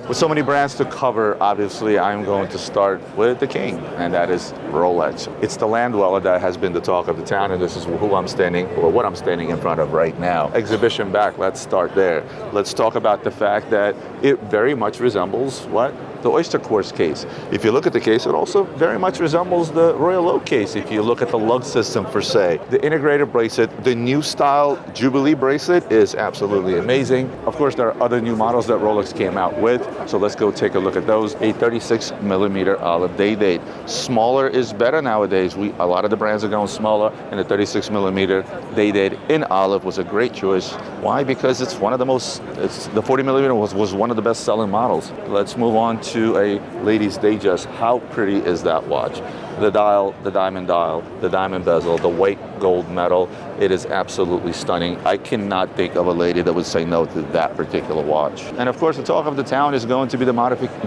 With so many brands to cover, obviously, I'm going to start with the king, and that is Rolex. It's the land dweller that has been the talk of the town, and this is who I'm standing, or what I'm standing in front of right now. Exhibition back, let's start there. Let's talk about the fact that it very much resembles what? The oyster quartz case. If you look at the case, it also very much resembles the Royal Oak case if you look at the lug system per se. The integrated bracelet, the new style Jubilee bracelet is absolutely amazing. Of course, there are other new models that Rolex came out with, so let's go take a look at those. A 36 millimeter olive day date. Smaller is better nowadays. A lot of the brands are going smaller, and the 36 millimeter day date in olive was a great choice. Why? Because it's one of the the 40 millimeter was one of the best selling models. Let's move on to a ladies' Datejust. How pretty is that watch? The dial, the diamond bezel, the white gold metal. It is absolutely stunning. I cannot think of a lady that would say no to that particular watch. And of course, the talk of the town is going to be the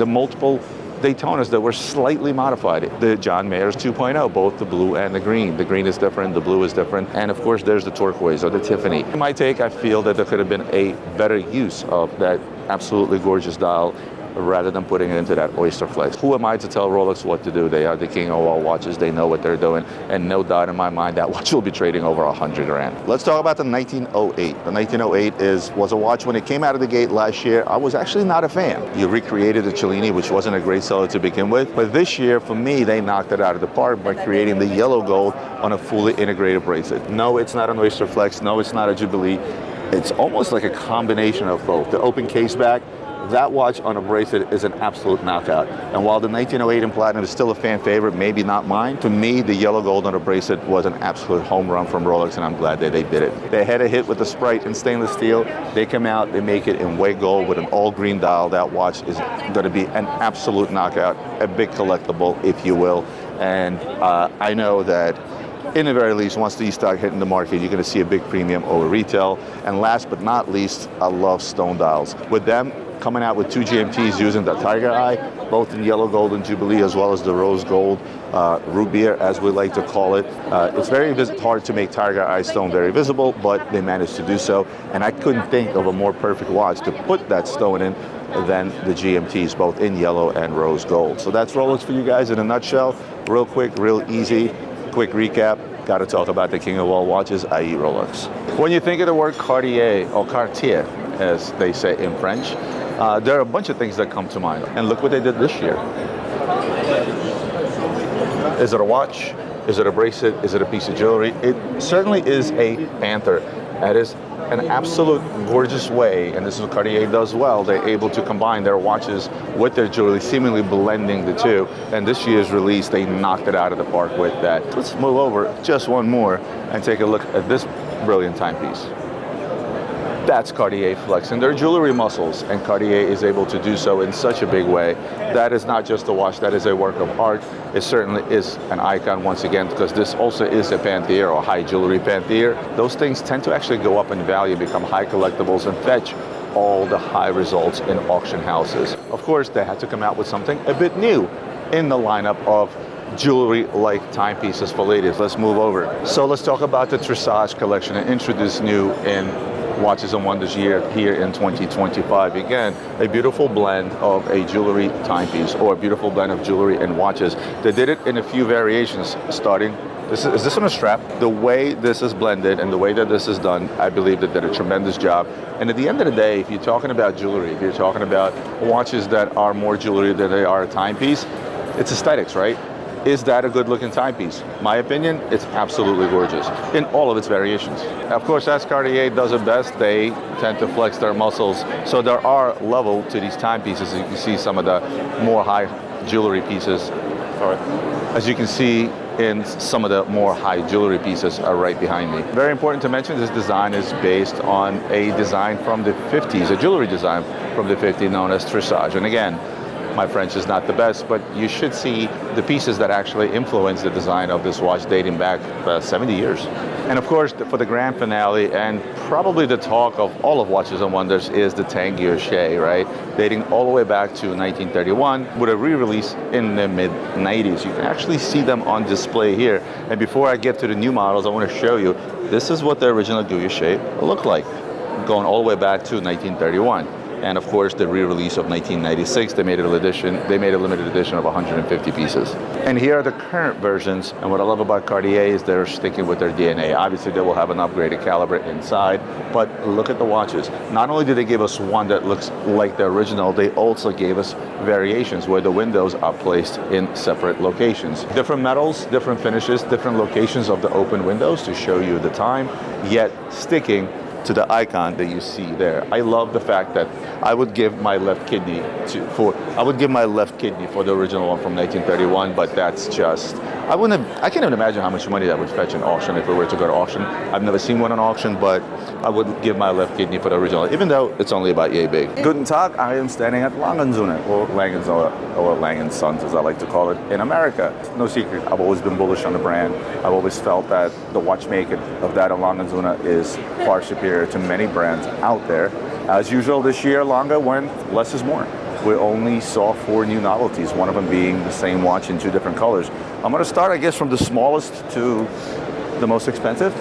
multiple Daytonas that were slightly modified. The John Mayer's 2.0, both the blue and the green. The green is different, the blue is different, and of course there's the turquoise or the Tiffany. In my take, I feel that there could have been a better use of that absolutely gorgeous dial rather than putting it into that oyster flex. Who am I to tell Rolex what to do? They are the king of all watches. They know what they're doing, and no doubt in my mind that watch will be trading over 100 grand. Let's talk about the 1908. The 1908 was a watch when it came out of the gate last year. I was actually not a fan. You recreated the Cellini, which wasn't a great seller to begin with, but this year, for me, they knocked it out of the park by creating the yellow gold on a fully integrated bracelet. No, it's not an oyster flex. No, it's not a Jubilee. It's almost like a combination of both. The open case back, that watch on a bracelet is an absolute knockout. And while the 1908 in platinum is still a fan favorite, maybe not mine, for me, the yellow gold on a bracelet was an absolute home run from Rolex, and I'm glad that they did it. They had a hit with the Sprite in stainless steel. They come out, they make it in white gold with an all green dial. That watch is going to be an absolute knockout, a big collectible, if you will. And I know that in the very least, once these start hitting the market, you're going to see a big premium over retail. And last but not least, I love stone dials. With them, coming out with two GMTs using the Tiger Eye, both in yellow gold and Jubilee, as well as the rose gold, root beer, as we like to call it. It's very hard to make Tiger Eye stone very visible, but they managed to do so. And I couldn't think of a more perfect watch to put that stone in than the GMTs, both in yellow and rose gold. So that's Rolex for you guys in a nutshell. Real quick, real easy, quick recap. Got to talk about the king of all watches, i.e. Rolex. When you think of the word Cartier, or Cartier, as they say in French, there are a bunch of things that come to mind. And look what they did this year. Is it a watch? Is it a bracelet? Is it a piece of jewelry? It certainly is a panther. That is an absolute gorgeous way, and this is what Cartier does well. They're able to combine their watches with their jewelry, seemingly blending the two. And this year's release, they knocked it out of the park with that. Let's move over just one more and take a look at this brilliant timepiece. That's Cartier flexing their jewelry muscles, and Cartier is able to do so in such a big way. That is not just a watch, that is a work of art. It certainly is an icon once again, because this also is a panther or high jewelry panther. Those things tend to actually go up in value, become high collectibles, and fetch all the high results in auction houses. Of course, they had to come out with something a bit new in the lineup of jewelry-like timepieces for ladies. Let's move over. So let's talk about the Dressage collection, and introduced new in Watches and Wonders year here in 2025. Again, a beautiful blend of a jewelry timepiece, or a beautiful blend of jewelry and watches. They did it in a few variations, starting, is this on a strap? The way this is blended and the way that this is done, I believe that did a tremendous job. And at the end of the day, if you're talking about jewelry, if you're talking about watches that are more jewelry than they are a timepiece, it's aesthetics, right? Is that a good-looking timepiece? My opinion, it's absolutely gorgeous in all of its variations. Of course, as Cartier does it best, they tend to flex their muscles. So there are level to these timepieces. You can see some of the more high jewelry pieces. Sorry. As you can see in some of the more high jewelry pieces are right behind me. Very important to mention, this design is based on a design from the 50s, a jewelry design from the 50s known as Dressage. And again, my French is not the best, but you should see the pieces that actually influenced the design of this watch dating back 70 years. And of course, for the grand finale, and probably the talk of all of Watches and Wonders, is the Tangier Shea, right? Dating all the way back to 1931 with a re-release in the mid-90s. You can actually see them on display here. And before I get to the new models, I want to show you, this is what the original Tangier Shea looked like. going all the way back to 1931. And of course, the re-release of 1996, they made a limited edition of 150 pieces. And here are the current versions. And what I love about Cartier is they're sticking with their DNA. Obviously, they will have an upgraded caliber inside, but look at the watches. Not only did they give us one that looks like the original, they also gave us variations where the windows are placed in separate locations. Different metals, different finishes, different locations of the open windows to show you the time, yet sticking to the icon that you see there. I love the fact that I would give my left kidney for the original one from 1931, but that's just, I can't even imagine how much money that would fetch in auction if we were to go to auction. I've never seen one in auction, but I would give my left kidney for the original, even though it's only about yay big. Guten Tag, I am standing at Langenzonen, or Langen's Sons as I like to call it, in America. No secret, I've always been bullish on the brand. I've always felt that the watchmaking of that in Langenzonen is far superior to many brands out there. As usual this year, Lange went less is more. We only saw 4 new novelties, one of them being the same watch in 2 different colors. I'm going to start, I guess, from the smallest to the most expensive.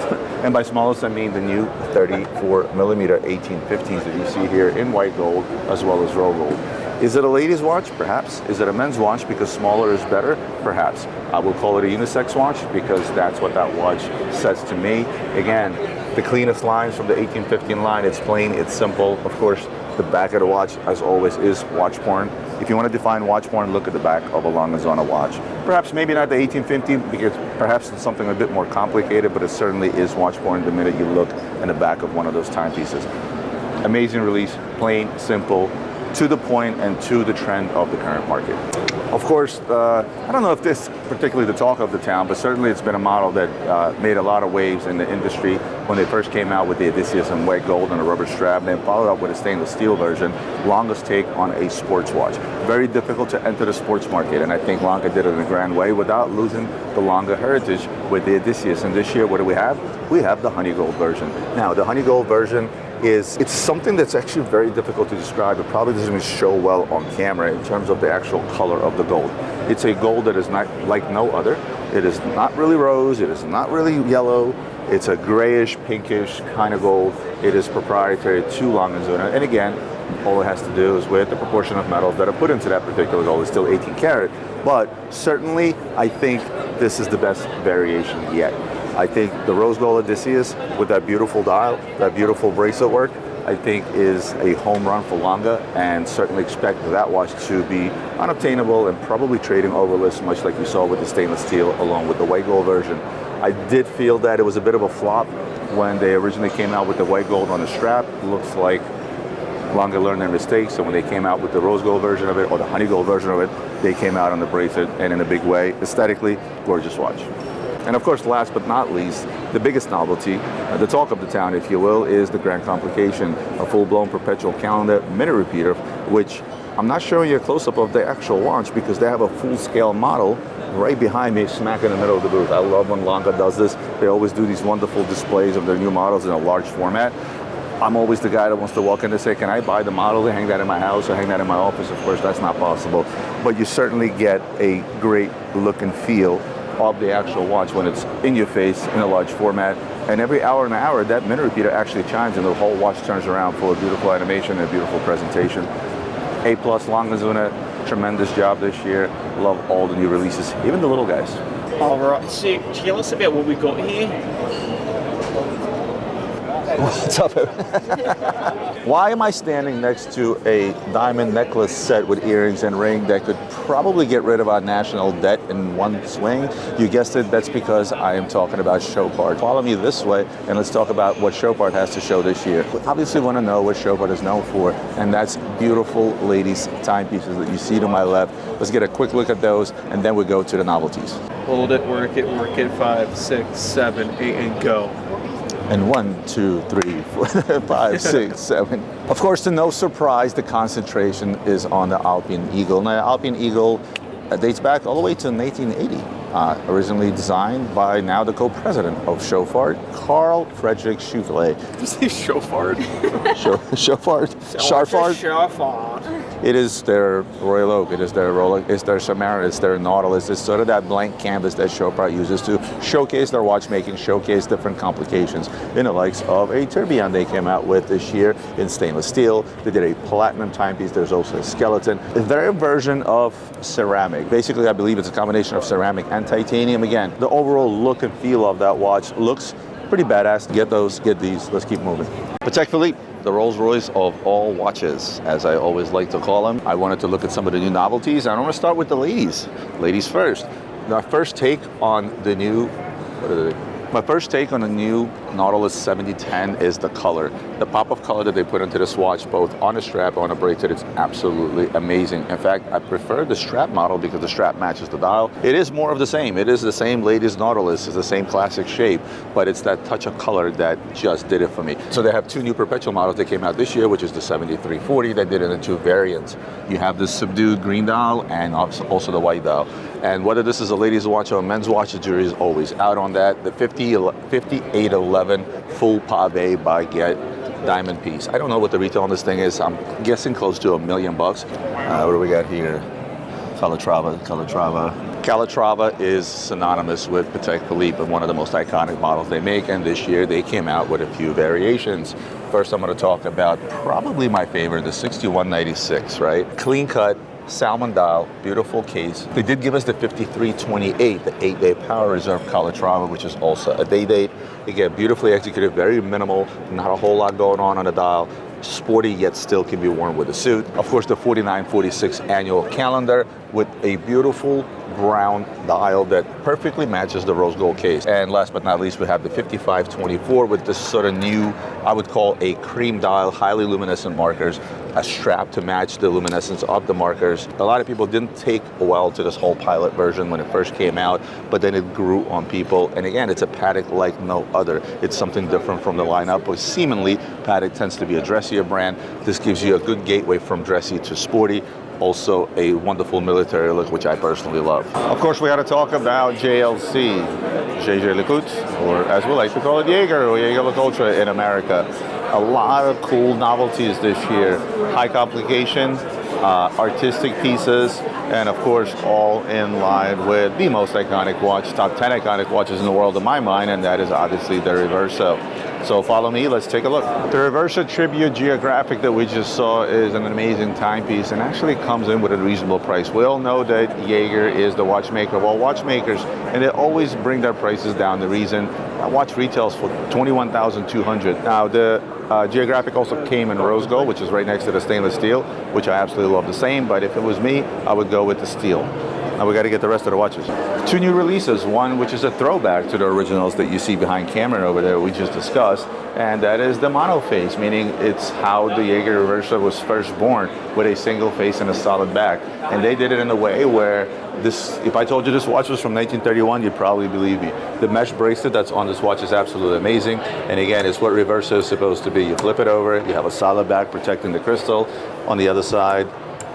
And by smallest, I mean the new 34mm 1850s that you see here in white gold as well as roll gold. Is it a ladies' watch? Perhaps. Is it a men's watch because smaller is better? Perhaps. I will call it a unisex watch because that's what that watch says to me. Again, the cleanest lines from the 1815 line. It's plain, it's simple. Of course, the back of the watch, as always, is watch porn. If you want to define watch porn, look at the back of a Langenzonen watch. Perhaps maybe not the 1850 because perhaps it's something a bit more complicated, but it certainly is watch porn the minute you look in the back of one of those timepieces. Amazing release, plain, simple, to the point and to the trend of the current market. Of course, I don't know if this is particularly the talk of the town, but certainly it's been a model that made a lot of waves in the industry when they first came out with the Odysseus in white gold and a rubber strap, and then followed up with a stainless steel version. Lange's take on a sports watch. Very difficult to enter the sports market, and I think Lange did it in a grand way without losing the Lange heritage with the Odysseus. And this year, what do we have? We have the honey gold version. Now, the honey gold version it's something that's actually very difficult to describe. It probably doesn't even show well on camera in terms of the actual color of the gold. It's a gold that is not like no other. It is not really rose. It is not really yellow. It's a grayish, pinkish kind of gold. It is proprietary to Langenzonen. And again, all it has to do is with the proportion of metals that are put into that particular gold. It's still 18 karat. But certainly, I think this is the best variation yet. I think the rose gold Odysseus with that beautiful dial, that beautiful bracelet work, I think is a home run for Lange, and certainly expect that watch to be unobtainable and probably trading overlist, much like you saw with the stainless steel along with the white gold version. I did feel that it was a bit of a flop when they originally came out with the white gold on the strap. Looks like Lange learned their mistakes, so when they came out with the rose gold version of it or the honey gold version of it, they came out on the bracelet and in a big way. Aesthetically, gorgeous watch. And of course, last but not least, the biggest novelty, the talk of the town, if you will, is the Grand Complication, a full-blown perpetual calendar minute repeater, which I'm not showing you a close-up of the actual watch because they have a full-scale model right behind me, smack in the middle of the booth. I love when Lange does this. They always do these wonderful displays of their new models in a large format. I'm always the guy that wants to walk in and say, can I buy the model and hang that in my house or hang that in my office? Of course, that's not possible. But you certainly get a great look and feel of the actual watch when it's in your face in a large format. And every hour and an hour, that minute repeater actually chimes and the whole watch turns around for a beautiful animation and a beautiful presentation. A+ Langenzonen, tremendous job this year. Love all the new releases, even the little guys. All right, so tell us about what we got here. What's up? Why am I standing next to a diamond necklace set with earrings and ring that could probably get rid of our national debt in one swing? You guessed it, that's because I am talking about Chopard. Follow me this way and let's talk about what Chopard has to show this year. We obviously want to know what Chopard is known for, and that's beautiful ladies' timepieces that you see to my left. Let's get a quick look at those and then we go to the novelties. Hold it, work it, 5, 6, 7, 8, and go. And 1, 2, 3, 4, 5, 6, 7. Of course, to no surprise, the concentration is on the Alpine Eagle. Now, Alpine Eagle dates back all the way to 1980. Originally designed by now the co-president of Chopard, Carl Friedrich Schauffele. Did you say Chopard? Chopard? Sharfard? Chopard. It is their Royal Oak, it is their Rolex, it's their Submariner, it's their Nautilus. It's sort of that blank canvas that Chopard uses to showcase their watchmaking, showcase different complications in the likes of a tourbillon they came out with this year in stainless steel. They did a platinum timepiece. There's also a skeleton. Their version of ceramic. Basically, I believe it's a combination of ceramic and titanium. Again, the overall look and feel of that watch looks pretty badass. Get those, get these. Let's keep moving. Patek Philippe, the Rolls Royce of all watches, as I always like to call them. I wanted to look at some of the new novelties, and I want to start with the ladies. Ladies first. My first take on the new, My first take on the new Nautilus 7010 is the color. The pop of color that they put into this watch, both on the strap and on the bracelet, it's absolutely amazing. In fact, I prefer the strap model because the strap matches the dial. It is more of the same. It is the same latest Nautilus. It's the same classic shape, but it's that touch of color that just did it for me. So they have two new perpetual models that came out this year, which is the 7340 that did it in two variants. You have this subdued green dial and also the white dial. And whether this is a ladies watch or a men's watch, the jury is always out on that. The 5811 full pave baguette diamond piece. I don't know what the retail on this thing is. I'm guessing close to $1 million. What do we got here? Calatrava. Calatrava is synonymous with Patek Philippe and one of the most iconic models they make. And this year they came out with a few variations. First, I'm going to talk about probably my favorite, the 6196, right? Clean cut, salmon dial, beautiful case. They did give us the 5328, the 8-day power reserve Calatrava, which is also a day date. Again, beautifully executed, very minimal, not a whole lot going on the dial. Sporty, yet still can be worn with a suit. Of course, the 4946 annual calendar with a beautiful brown dial that perfectly matches the rose gold case. And last but not least, we have the 5524 with this sort of new, I would call a cream dial, highly luminescent markers, a strap to match the luminescence of the markers. A lot of people didn't take well to this whole pilot version when it first came out, but then it grew on people. And again, it's a Patek like no other. It's something different from the lineup, but seemingly Patek tends to be a dressier brand. This gives you a good gateway from dressy to sporty. Also a wonderful military look, which I personally love. Of course, we got to talk about JLC, JJ LeCoultre, or as we like to call it, Jaeger, or Jaeger LeCoultre in America. A lot of cool novelties this year. High complication, artistic pieces, and of course, all in line with the most iconic watch, top 10 iconic watches in the world in my mind, and that is obviously the Reverso. So follow me, let's take a look. The Reverso Tribute Geographic that we just saw is an amazing timepiece and actually comes in with a reasonable price. We all know that Jaeger is the watchmaker of all watchmakers, and they always bring their prices down. The reason that watch retails for $21,200. Now the Geographic also came in rose gold, which is right next to the stainless steel, which I absolutely love the same, but if it was me, I would go with the steel. Now we got to get the rest of the watches. Two new releases, one which is a throwback to the originals that you see behind camera over there we just discussed, and that is the monoface, meaning it's how the Jaeger Reverso was first born, with a single face and a solid back. And they did it in a way where this, if I told you this watch was from 1931, you'd probably believe me. The mesh bracelet that's on this watch is absolutely amazing. And again, it's what Reverso is supposed to be. You flip it over, you have a solid back protecting the crystal. On the other side,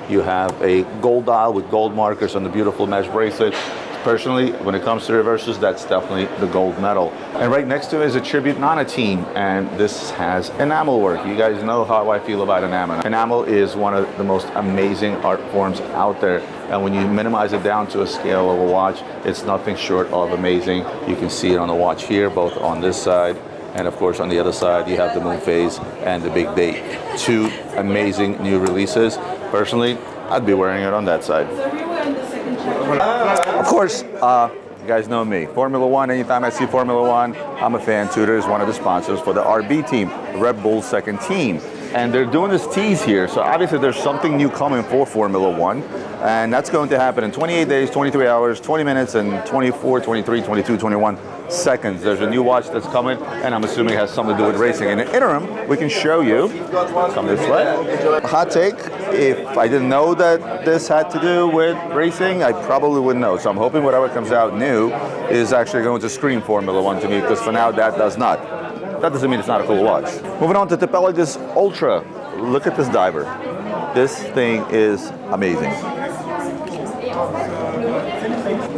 you have a gold dial with gold markers on the beautiful mesh bracelet. Personally, when it comes to Reversos, that's definitely the gold medal. And right next to it is a Tribute Nonatine, and this has enamel work. You guys know how I feel about enamel. Enamel is one of the most amazing art forms out there, and when you minimize it down to a scale of a watch, it's nothing short of amazing. You can see it on the watch here, both on this side, and of course on the other side you have the moon phase and the big date. Two amazing new releases. Personally, I'd be wearing it on that side. Of course, you guys know me. Formula One, anytime I see Formula One, I'm a fan. Tudor is one of the sponsors for the RB team, Red Bull's second team. And they're doing this tease here, so obviously there's something new coming for Formula One, and that's going to happen in 28 days, 23 hours, 20 minutes, and 24, 23, 22, 21 seconds. There's a new watch that's coming, and I'm assuming it has something to do with racing. In the interim, we can show you, come this way. Hot take, if I didn't know that this had to do with racing, I probably wouldn't know. So I'm hoping whatever comes out new is actually going to scream Formula One to me, because for now that does not. That doesn't mean it's not a cool watch. Moving on to the Pelagos Ultra. Look at this diver. This thing is amazing.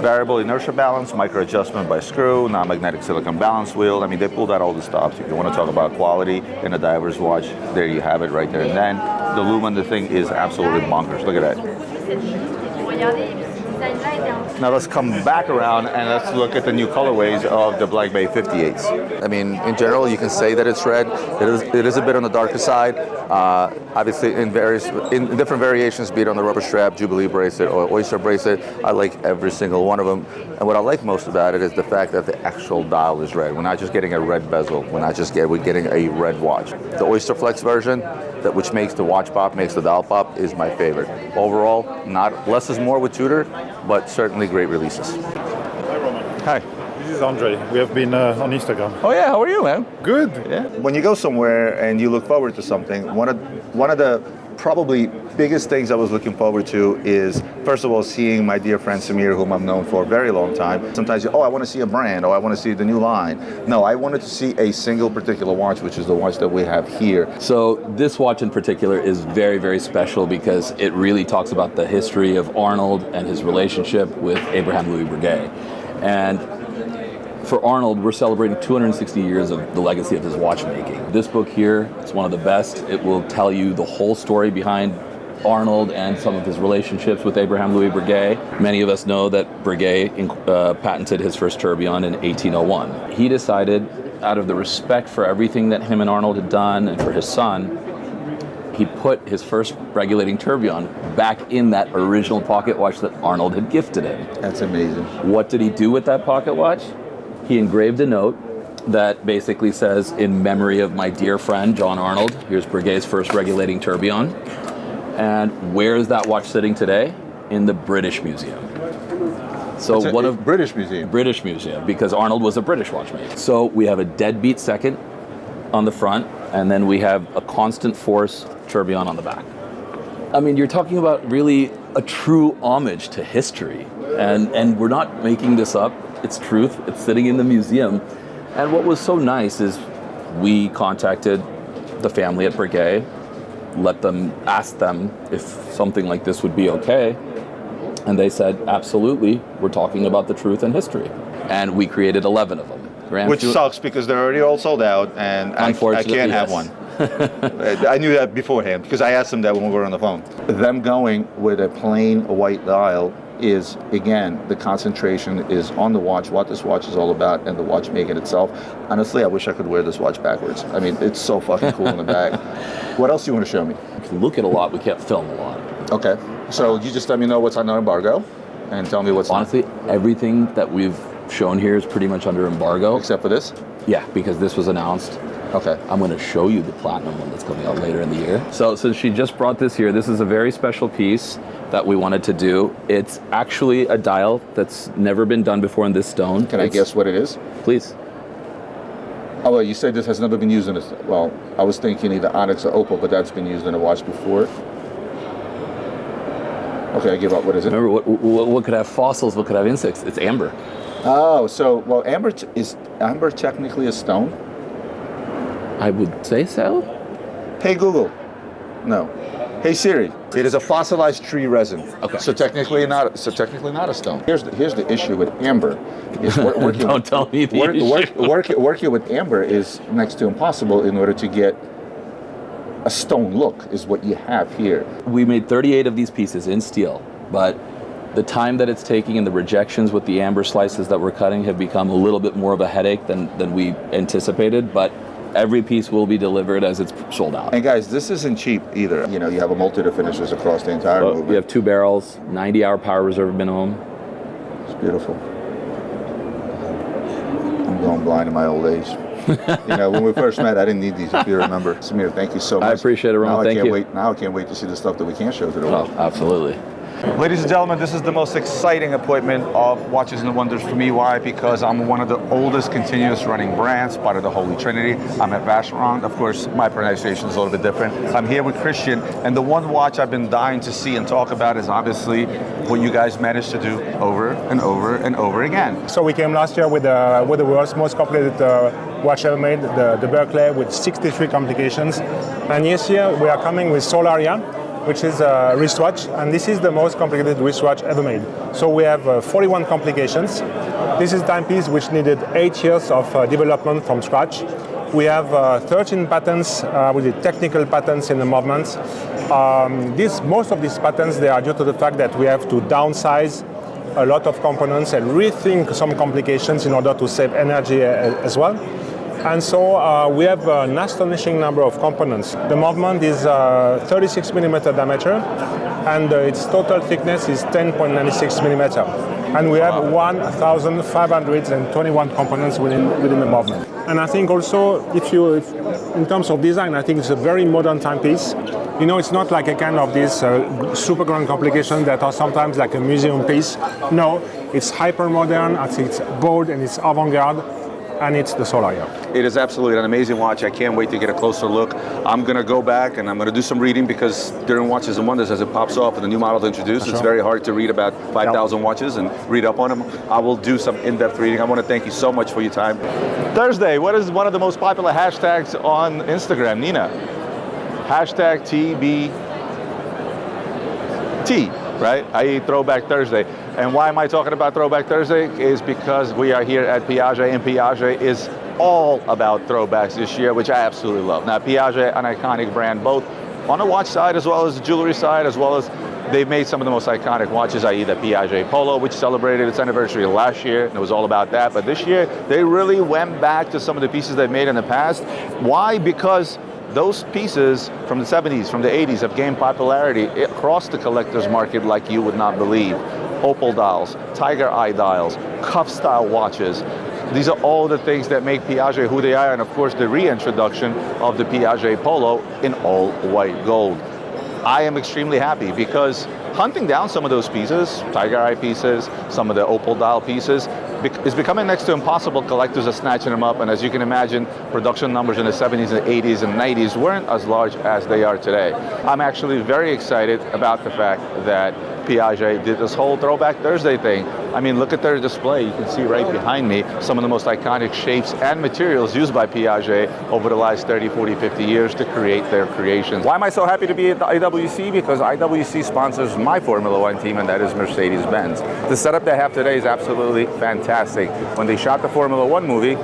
variable inertia balance, micro adjustment by screw, non-magnetic silicon balance wheel. I mean, they pulled out all the stops. If you want to talk about quality in a diver's watch, there you have it right there. And then the lumen, the thing is absolutely bonkers. Look at that. Now let's come back around and let's look at the new colorways of the Black Bay 58s. I mean, in general, you can say that it's red. It is a bit on the darker side. Obviously, in different variations, be it on the rubber strap, Jubilee bracelet, or Oyster bracelet. I like every single one of them. And what I like most about it is the fact that the actual dial is red. We're not just getting a red bezel. We're getting a red watch. The Oyster Flex version, which makes the watch pop, makes the dial pop, is my favorite. Overall, not less is more with Tudor, but certainly great releases. Hi, Roman. Hi. This is Andre. We have been on Instagram. Oh yeah, how are you, man? Good. Yeah. When you go somewhere and you look forward to something, one of the probably biggest things I was looking forward to is, first of all, seeing my dear friend Samir, whom I've known for a very long time. Sometimes I want to see a brand, or I want to see the new line. No, I wanted to see a single particular watch, which is the watch that we have here. So this watch in particular is very, very special because it really talks about the history of Arnold and his relationship with Abraham Louis Breguet. And for Arnold, we're celebrating 260 years of the legacy of his watchmaking. This book here, it's one of the best. It will tell you the whole story behind Arnold and some of his relationships with Abraham Louis Breguet. Many of us know that Breguet patented his first tourbillon in 1801. He decided, out of the respect for everything that him and Arnold had done and for his son, he put his first regulating tourbillon back in that original pocket watch that Arnold had gifted him. That's amazing. What did he do with that pocket watch? He engraved a note that basically says, in memory of my dear friend, John Arnold, here's Breguet's first regulating tourbillon. And where is that watch sitting today? In the British Museum. So British Museum. British Museum, because Arnold was a British watchmaker. So we have a deadbeat second on the front, and then we have a constant force tourbillon on the back. I mean, you're talking about really a true homage to history. And we're not making this up. It's truth. It's sitting in the museum. And what was so nice is we contacted the family at Breguet, asked them if something like this would be okay. And they said, absolutely, we're talking about the truth and history. And we created 11 of them. Which sucks because they're already all sold out and I can't have one. I knew that beforehand because I asked them that when we were on the phone. Them going with a plain white dial is, again, the concentration is on the watch, what this watch is all about, and the watchmaking itself. Honestly, I wish I could wear this watch backwards. I mean, it's so fucking cool in the back. What else do you want to show me? We can look at a lot, we can't film a lot. Okay, so you just let me know what's under embargo and tell me what's honestly, everything that we've shown here is pretty much under embargo. Except for this? Yeah, because this was announced. Okay. I'm going to show you the platinum one that's coming out later in the year. So since she just brought this here, this is a very special piece that we wanted to do. It's actually a dial that's never been done before in this stone. Can I guess what it is? Please. Oh, well, you said this has never been used in a... Well, I was thinking either Onyx or Opal, but that's been used in a watch before. Okay, I give up. What is it? Remember, what could have fossils, what could have insects? It's amber. Oh, so, well, is amber technically a stone? I would say so. Hey, Google. No. Hey, Siri. It is a fossilized tree resin. Okay. So technically not a stone. Here's the issue with amber. Is working Don't tell me the issue. Working with amber is next to impossible in order to get a stone look is what you have here. We made 38 of these pieces in steel, but the time that it's taking and the rejections with the amber slices that we're cutting have become a little bit more of a headache than we anticipated, but every piece will be delivered as it's sold out. And guys, this isn't cheap either. You know, you have a multitude of finishes across the entire movement. We have 2 barrels, 90-hour power reserve minimum. It's beautiful. I'm going blind in my old age. You know, when we first met, I didn't need these, if you remember. Samir, thank you so much. I appreciate it, Roman. Thank you. Now I can't wait to see the stuff that we can't show to the world. Oh, absolutely. Ladies and gentlemen, this is the most exciting appointment of Watches and Wonders for me. Why? Because I'm one of the oldest continuous running brands, part of the Holy Trinity. I'm at Vacheron. Of course, my pronunciation is a little bit different. I'm here with Christian, and the one watch I've been dying to see and talk about is obviously what you guys managed to do over and over and over again. So we came last year with the world's most completed watch ever made, the Berkeley, with 63 complications. And this year we are coming with Solaria, which is a wristwatch, and this is the most complicated wristwatch ever made. So we have 41 complications. This is a timepiece which needed 8 years of development from scratch. We have 13 patents with the technical patents in the movements. Most of these patents, they are due to the fact that we have to downsize a lot of components and rethink some complications in order to save energy as well. And so we have an astonishing number of components. The movement is 36 millimeter diameter, and its total thickness is 10.96 millimeter. And we have 1,521 components within the movement. And I think also, in terms of design, I think it's a very modern timepiece. You know, it's not like a kind of this super grand complication that are sometimes like a museum piece. No, it's hyper modern, it's bold, and it's avant-garde. And it's the Solar. It is absolutely an amazing watch. I can't wait to get a closer look. I'm going to go back and I'm going to do some reading because during Watches and Wonders, as it pops off and the new model to introduce, it's very hard to read about 5,000 watches and read up on them. I will do some in-depth reading. I want to thank you so much for your time. Thursday, what is one of the most popular hashtags on Instagram, Nina? Hashtag TBT, right? i.e. Throwback Thursday. And why am I talking about Throwback Thursday? Is because we are here at Piaget, and Piaget is all about throwbacks this year, which I absolutely love. Now, Piaget, an iconic brand, both on the watch side as well as the jewelry side, as well as they've made some of the most iconic watches, i.e. the Piaget Polo, which celebrated its anniversary last year, and it was all about that. But this year, they really went back to some of the pieces they've made in the past. Why? Because those pieces from the 70s, from the 80s have gained popularity across the collector's market like you would not believe. Opal dials, tiger eye dials, cuff style watches. These are all the things that make Piaget who they are, and of course the reintroduction of the Piaget Polo in all white gold. I am extremely happy because hunting down some of those pieces, tiger eye pieces, some of the opal dial pieces, is becoming next to impossible. Collectors are snatching them up, and as you can imagine, production numbers in the 70s and 80s and 90s weren't as large as they are today. I'm actually very excited about the fact that Piaget did this whole Throwback Thursday thing. I mean, look at their display. You can see right behind me some of the most iconic shapes and materials used by Piaget over the last 30, 40, 50 years to create their creations. Why am I so happy to be at the IWC? Because IWC sponsors my Formula One team, and that is Mercedes-Benz. The setup they have today is absolutely fantastic. When they shot the Formula One movie,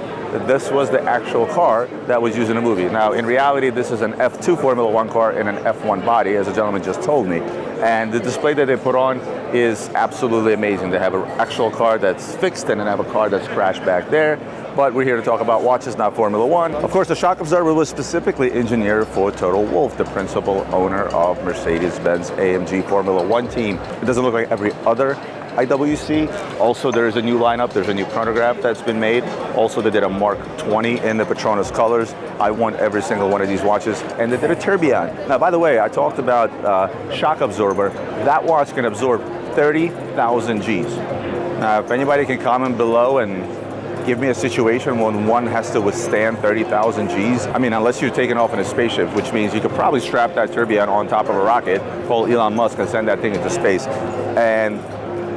this was the actual car that was used in the movie. Now, in reality, this is an F2 Formula One car in an F1 body, as a gentleman just told me. And the display that they put on is absolutely amazing. They have an actual car that's fixed and then have a car that's crashed back there. But we're here to talk about watches, not Formula One. Of course, the shock absorber was specifically engineered for Toto Wolff, the principal owner of Mercedes-Benz AMG Formula One team. It doesn't look like every other IWC. Also, there's a new lineup. There's a new chronograph that's been made. Also, they did a Mark 20 in the Petronas colors. I want every single one of these watches. And they did a tourbillon. Now, by the way, I talked about shock absorber. That watch can absorb 30,000 Gs. Now, if anybody can comment below and give me a situation when one has to withstand 30,000 Gs. I mean, unless you're taking off in a spaceship, which means you could probably strap that tourbillon on top of a rocket, call Elon Musk, and send that thing into space. And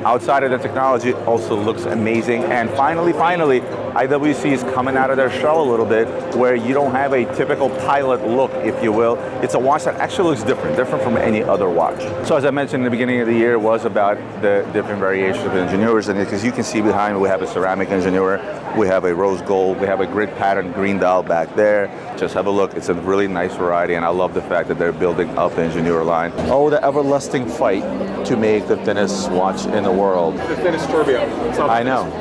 outside of the technology, it also looks amazing. And finally, IWC is coming out of their shell a little bit, where you don't have a typical pilot look, if you will. It's a watch that actually looks different from any other watch. So as I mentioned in the beginning of the year, was about the different variations of engineers. And as you can see behind me, we have a ceramic engineer, we have a rose gold, we have a grid pattern green dial back there. Just have a look. It's a really nice variety, and I love the fact that they're building up the engineer line. Oh, the everlasting fight to make the thinnest watch in the world. The thinnest tourbillon. I know.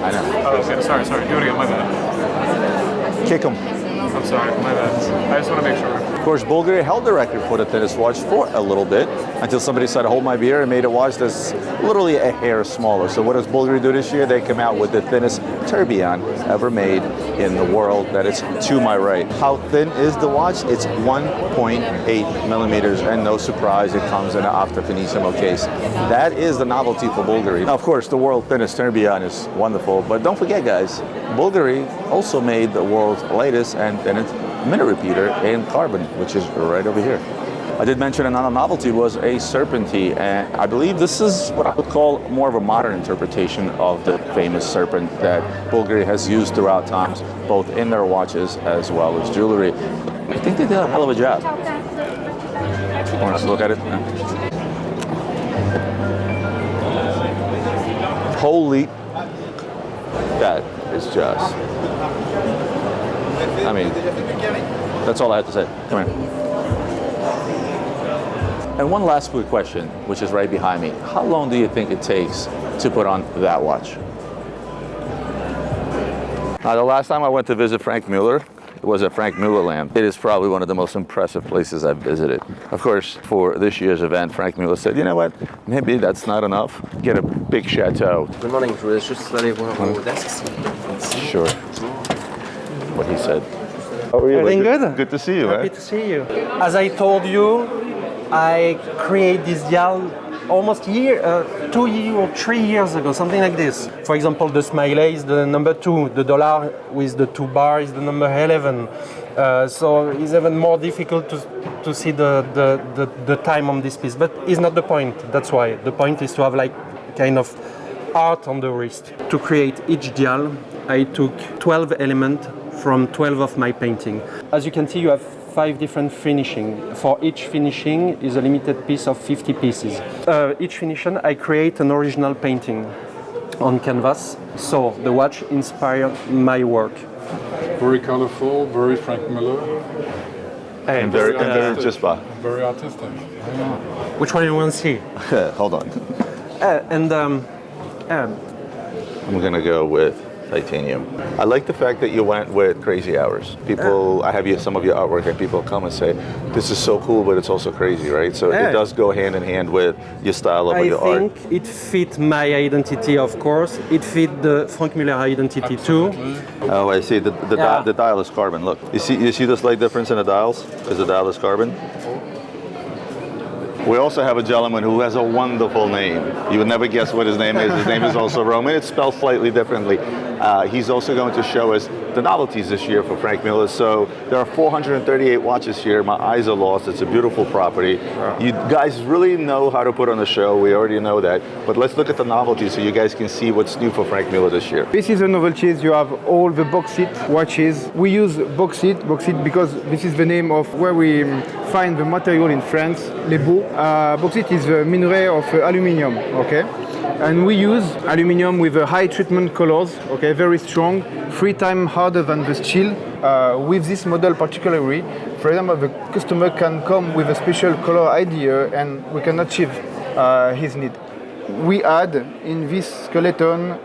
Oh, okay. Sorry. Do it again. My bad. Kick 'em. I'm sorry. My bad. I just want to make sure. Of course, Bulgari held the record for the thinnest watch for a little bit until somebody said, hold my beer, and made a watch that's literally a hair smaller. So what does Bulgari do this year? They come out with the thinnest tourbillon ever made in the world. That is to my right. How thin is the watch? It's 1.8 millimeters, and no surprise, it comes in an Octa Finissimo case. That is the novelty for Bulgari. Now, of course, the world's thinnest tourbillon is wonderful, but don't forget, guys, Bulgari also made the world's latest and thinnest minute repeater in carbon, which is right over here. I did mention another novelty was a serpentine, and I believe this is what I would call more of a modern interpretation of the famous serpent that Bulgari has used throughout times, both in their watches as well as jewelry. I think they did a hell of a job. Want us to look at it? No. Holy, that is just, I mean, that's all I have to say. Come here. And one last quick question, which is right behind me. How long do you think it takes to put on that watch? The last time I went to visit Frank Mueller, it was at Frank Mueller Land. It is probably one of the most impressive places I've visited. Of course, for this year's event, Frank Mueller said, you know what, maybe that's not enough. Get a big chateau. Good morning, je voulais juste aller voir vos desks. Sure. What he said. How are you? Everything good? Good to see you, Happy man. to see you. As I told you, I created this dial almost 2 years or 3 years ago, something like this. For example, the smiley is the number 2, the dollar with the 2 bar is the number 11. So it's even more difficult to see the time on this piece, but it's not the point. That's why the point is to have like kind of art on the wrist. To create each dial, I took 12 elements from 12 of my painting. As you can see, you have 5 different finishing. For each finishing is a limited piece of 50 pieces. Each finishing, I create an original painting on canvas. So the watch inspired my work. Very colorful, very Frank Miller, And very just by. very artistic. Which one you want to see? Hold on. I'm gonna go with titanium. I like the fact that you went with crazy hours. People, I have some of your artwork, and people come and say, "This is so cool, but it's also crazy, right?" So it does go hand in hand with your style of your art. I think it fit my identity, of course. It fit the Frank Mueller identity too. Oh, I see. The dial is carbon. Look, you see the slight difference in the dials? Because the dial is carbon. We also have a gentleman who has a wonderful name. You would never guess what his name is. His name is also Roman. It's spelled slightly differently. He's also going to show us the novelties this year for Frank Mueller. So there are 438 watches here. My eyes are lost. It's a beautiful property. You guys really know how to put on a show. We already know that. But let's look at the novelties so you guys can see what's new for Frank Mueller this year. This is the novelties. You have all the bauxite watches. We use bauxite because this is the name of where we find the material in France, les Beaux. Bauxite is a mineral of aluminium, okay? And we use aluminium with high treatment colors, okay, very strong, 3 times harder than the steel. With this model particularly, for example, the customer can come with a special color idea and we can achieve his need. We add in this skeleton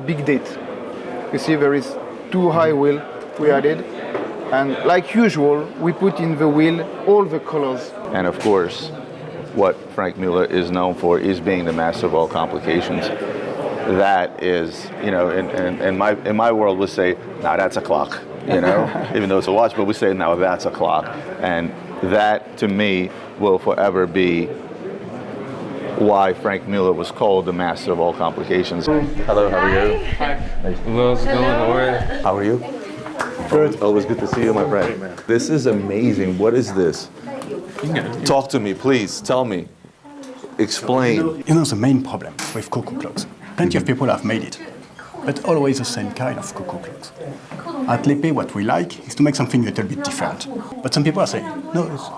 big date. You see there is 2 high wheel we added. And like usual, we put in the wheel all the colors. And of course, what Frank Mueller is known for is being the master of all complications. That is, you know, in my world, we say, now that's a clock, you know, even though it's a watch, but we say, now that's a clock. And that, to me, will forever be why Frank Mueller was called the master of all complications. Hello, how are you? Hi. How's it going? How are you? Good. Always good to see you, my friend. This is amazing. What is this? Talk to me, please. Tell me. Explain. You know the main problem with cuckoo clocks. Plenty of people have made it, but always the same kind of cuckoo clocks. At Lepe, what we like is to make something a little bit different. But some people are saying, no, it's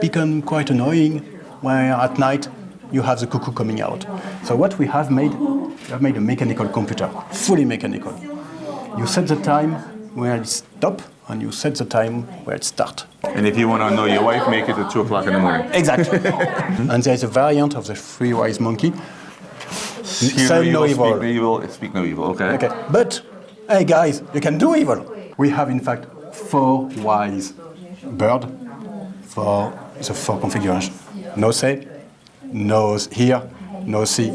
become quite annoying where at night you have the cuckoo coming out. So what we have made a mechanical computer, fully mechanical. You set the time where it stops, and you set the time where it starts. And if you want to know your wife, make it at 2 o'clock in the morning. Exactly. And there is a variant of the three wise monkey. Say no evil. Speak no evil, okay. Okay. But, hey guys, you can do evil. We have in fact 4 wise bird for the 4 configuration. No say, no hear, no see,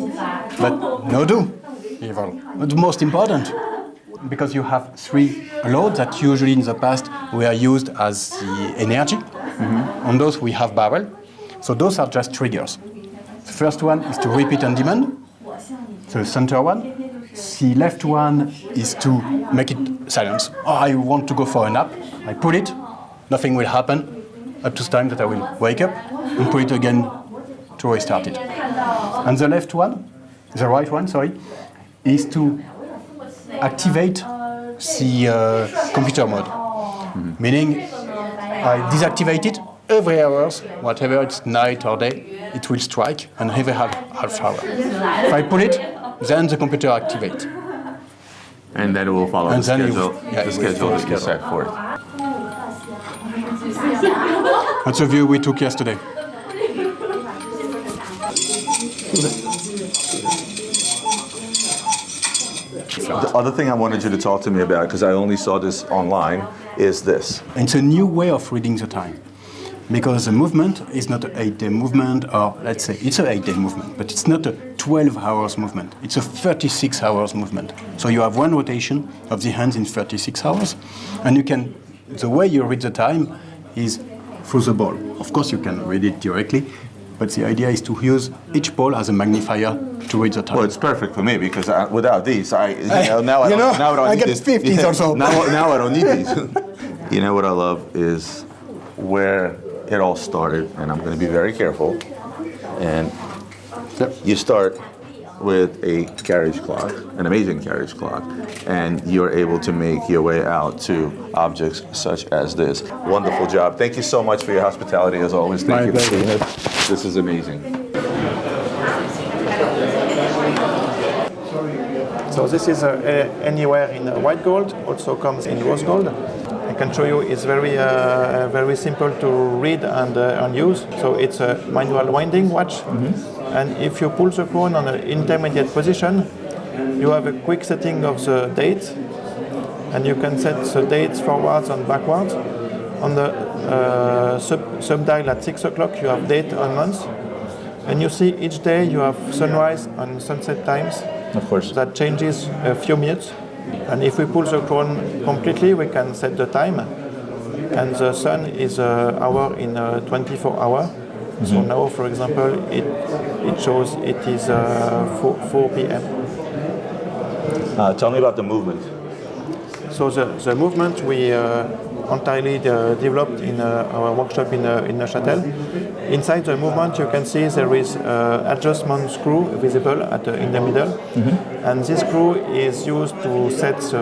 but no do evil. But the most important, because you have 3 loads that usually in the past were used as the energy. Mm-hmm. On those we have barrel. So those are just triggers. The first one is to repeat on demand. The center one. The left one is to make it silence. Oh, I want to go for a nap. I put it, nothing will happen up to the time that I will wake up and put it again to restart it. And the right one, is to activate the computer mode. Mm-hmm. Meaning I deactivate it every hours, whatever it's night or day, it will strike, and every half hour. If I pull it, then the computer activates. And then it will follow And the then it schedule, will- yeah, the it will schedule follow that you set for it. That's a view we took yesterday. The other thing I wanted you to talk to me about, because I only saw this online, is this. It's a new way of reading the time. Because the movement is not an 8-day movement, or let's say it's an 8-day movement, but it's not a 12 hours movement. It's a 36 hours movement. So you have one rotation of the hands in 36 hours, and the way you read the time is through the ball. Of course, you can read it directly, but the idea is to use each ball as a magnifier to read the time. Well, it's perfect for me because without these, now I don't need get this. 50s also. Now I don't need these. You know what I love is where it all started, and I'm going to be very careful. And you start with a carriage clock, an amazing carriage clock, and you're able to make your way out to objects such as this. Wonderful job. Thank you so much for your hospitality as always. Thank you for seeing it. This is amazing. So this is anywhere in white gold, also comes in rose gold. I can show you it's very simple to read and use. So it's a manual winding watch. And if you pull the crown on an intermediate position, you have a quick setting of the date, and you can set the dates forwards and backwards. On the sub-dial at 6 o'clock, you have date and month. And you see each day you have sunrise and sunset times. Of course. That changes a few minutes. And if we pull the crown completely, we can set the time. And the sun is an hour in 24 hours. So now, for example, it shows it is 4 p.m. Tell me about the movement. So the movement we entirely developed in our workshop in Neuchâtel. Inside the movement, you can see there is adjustment screw visible in the middle, and this screw is used to set the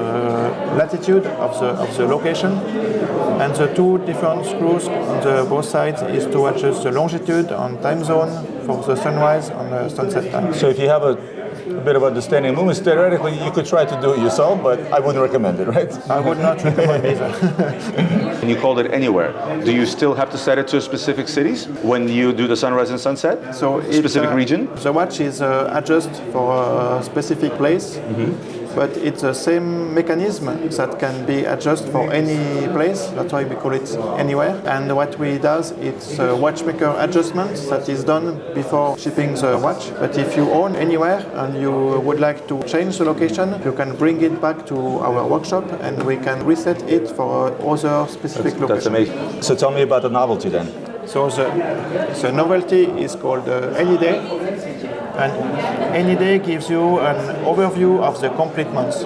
latitude of the location, and the two different screws on both sides is to adjust the longitude and time zone for the sunrise and the sunset time. So if you have a bit of understanding of movements, theoretically you could try to do it yourself, but I wouldn't recommend it, right? I would not recommend either. And you called it anywhere. Do you still have to set it to specific cities when you do the sunrise and sunset? So specific region? The watch is adjusted for a specific place, but it's the same mechanism that can be adjusted for any place. That's why we call it anywhere. And what we do it's a watchmaker adjustment that is done before shipping the watch. But if you own anywhere and you would like to change the location, you can bring it back to our workshop and we can reset it for other specific location. That's amazing. So tell me about the novelty then. So the novelty is called Any Day, and Any Day gives you an overview of the complete month.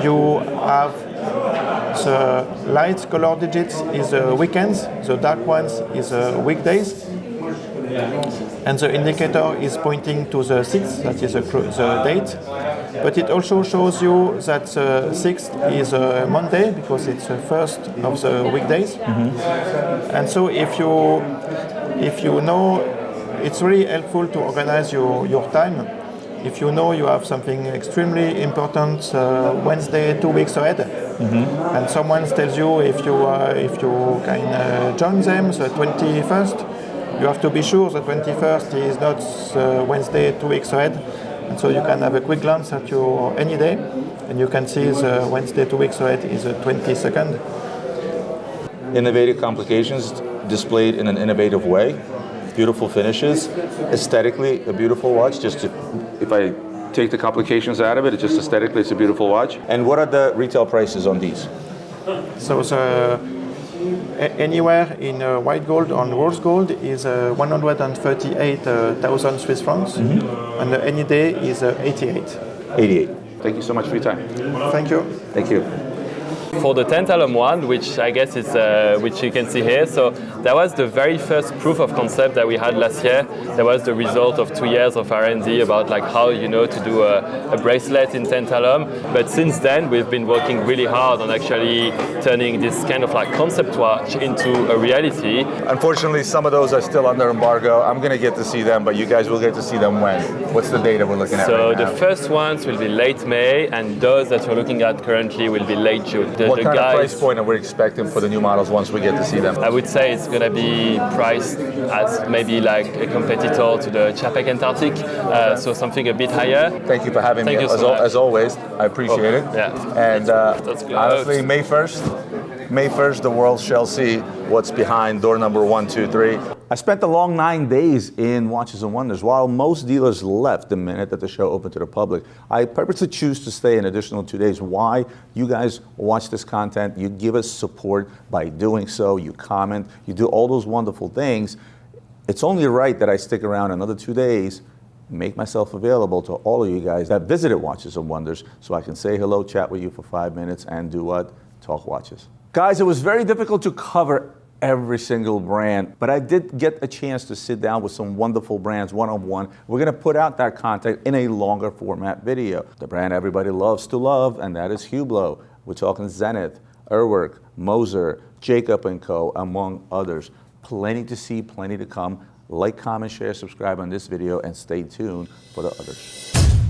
You have the light color digits is the weekends, the dark ones is the weekdays, and the indicator is pointing to the 6th, that is the date. But it also shows you that the 6th is a Monday because it's the first of the weekdays. And so if you know, it's really helpful to organize your time. If you know you have something extremely important Wednesday 2 weeks ahead, and someone tells you if you can join them the 21st, you have to be sure the 21st is not Wednesday 2 weeks ahead. And so you can have a quick glance at your Any Day, and you can see the Wednesday 2 weeks ahead is the 22nd. Innovative complications displayed in an innovative way. Beautiful finishes. Aesthetically, a beautiful watch. If I take the complications out of it, it's just aesthetically, it's a beautiful watch. And what are the retail prices on these? So anywhere in white gold on rose gold is 138,000 Swiss francs, and Any Day is 88. 88. Thank you so much for your time. Thank you. Thank you. For the tantalum one, which I guess is which you can see here, so that was the very first proof of concept that we had last year. That was the result of 2 years of R&D about like how to do a bracelet in tantalum. But since then, we've been working really hard on actually turning this kind of like concept watch into a reality. Unfortunately, some of those are still under embargo. I'm going to get to see them, but you guys will get to see them when? What's the date that we're looking at So right the now? first ones will be late May, and those that you're looking at currently will be late June. What kind of price point are we expecting for the new models once we get to see them? I would say it's going to be priced as maybe like a competitor to the Chapek Antarctic, so something a bit higher. Thank you for having me, as always. I appreciate it. Yeah. And honestly, May 1st, the world shall see what's behind door number 1, 2, 3. I spent a long 9 days in Watches and Wonders. While most dealers left the minute that the show opened to the public, I purposely choose to stay an additional 2 days. Why? You guys watch this content, you give us support by doing so, you comment, you do all those wonderful things. It's only right that I stick around another 2 days, make myself available to all of you guys that visited Watches and Wonders so I can say hello, chat with you for 5 minutes, and do what? Talk watches. Guys, it was very difficult to cover every single brand, but I did get a chance to sit down with some wonderful brands one-on-one. We're gonna put out that content in a longer format video. The brand everybody loves to love, and that is Hublot. We're talking Zenith, Urwerk, Moser, Jacob & Co., among others. Plenty to see, plenty to come. Like, comment, share, subscribe on this video, and stay tuned for the others.